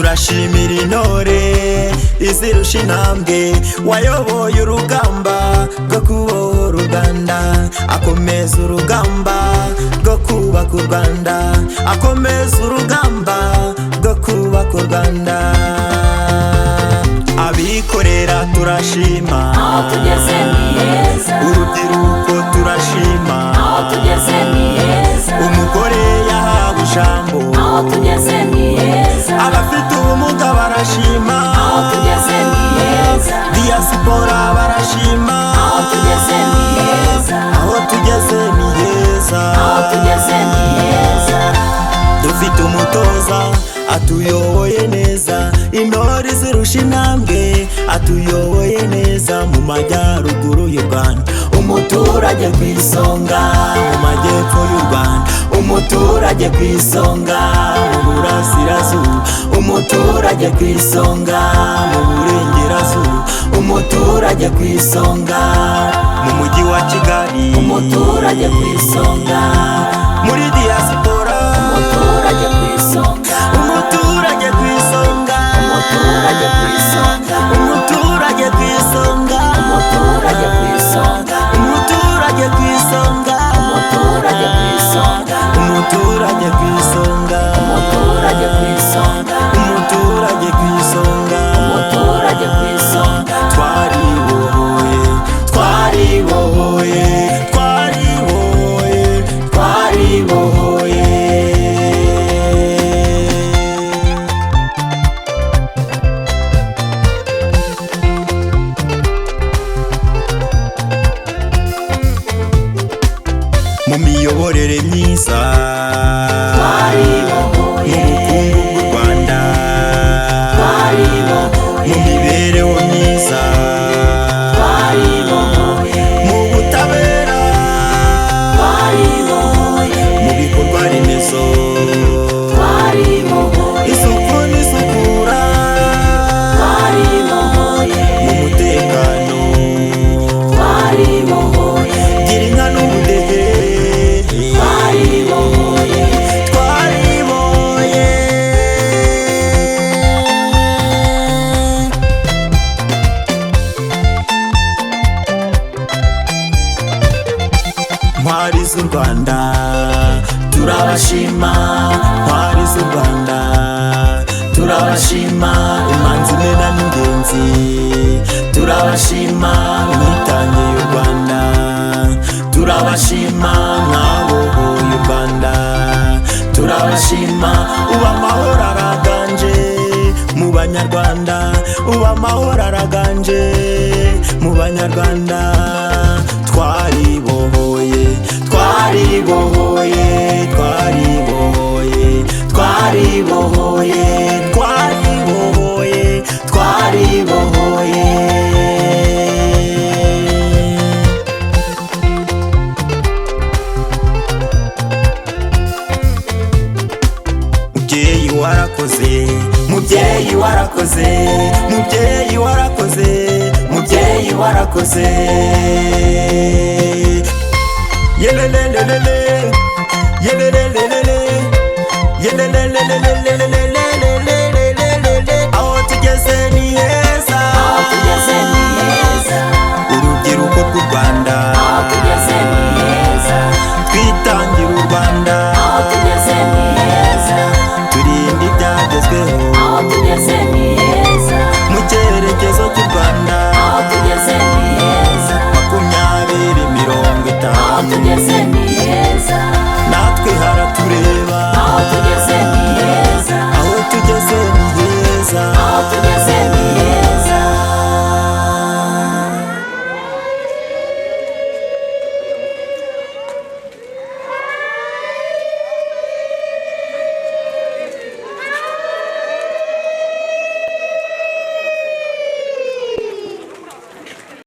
turashimira intore izirusha intambwe, wayoboye urugamba rwo kubohora u Rwanda, akomeza urugamba rwo kubaka u Rwanda, akomeza urugamba rwo kubaka u Rwanda. Abikorera turashima, aho tugeze ni heza. Urubyiruko turashima, aho tugeze ni heza. Umugore yahawe ijambo, aho tugeze ni heza. Abafite ubumuga barashima, aho tugeze ni heza. Diaspora barashima, aho tugeze ni heza. aho tugeze ni heza. aho tugeze ni heza. Dufite umutoza atuyoboye neza, intore zirusha intambwe atuyoboye neza, mu majyaruguru y'u Rwanda umuturage ku isonga, mu majyepfo y'u Rwanda umuturage ku isonga, mu burasirazuba umuturage ku isonga, mu burengerazuba umuturage ku isonga, mu mujyi wa Kigali umuturage ku isonga, muri diaspora umuturage ku isonga, umuturage ku isonga, umuturage ku isonga, umuturage ku isonga, umuturage ku isonga, umuturage ku isonga, umuturage ku isonga, umuturage ku isonga, umuturage ku isonga, umuturage ku isonga, umuturage ku isonga. twaribohoye, twaribohoye, twaribohoye, twaribohoye. Mu miyoborere myiza, Twaribohoye, mu bukungu bw'u Rwanda, twaribohoye, mu mibereho myiza, twaribohoye, mu butabera, twaribohoye, mu bikorwa remezo, twaribohoye, isuku n'isukura, twaribohoye, mu mutekano, twaribohoye, gira inka n'ubudehe, twaribohoye, twaribohoye. Ntwari z'u Rwanda turabashima, ntwari z'u Rwanda turabashima, imanzi imena n'ingenzi turabashima, mwitange y'u Rwanda turabashima, mwabohoye u Rwanda turabashima, uba amahoro araganje mu banyarwanda, uba amahoro araganje mu banyarwanda, twaribohoye, twaribohoye, twaribohoye, twaribohoye, twaribohoye, twaribohoye. Mubyeyi warakoze, mubyeyi warakoze, mubyeyi warakoze, mubyeyi warakoze. Yelelelelele, yelelelelele, yelelelelele.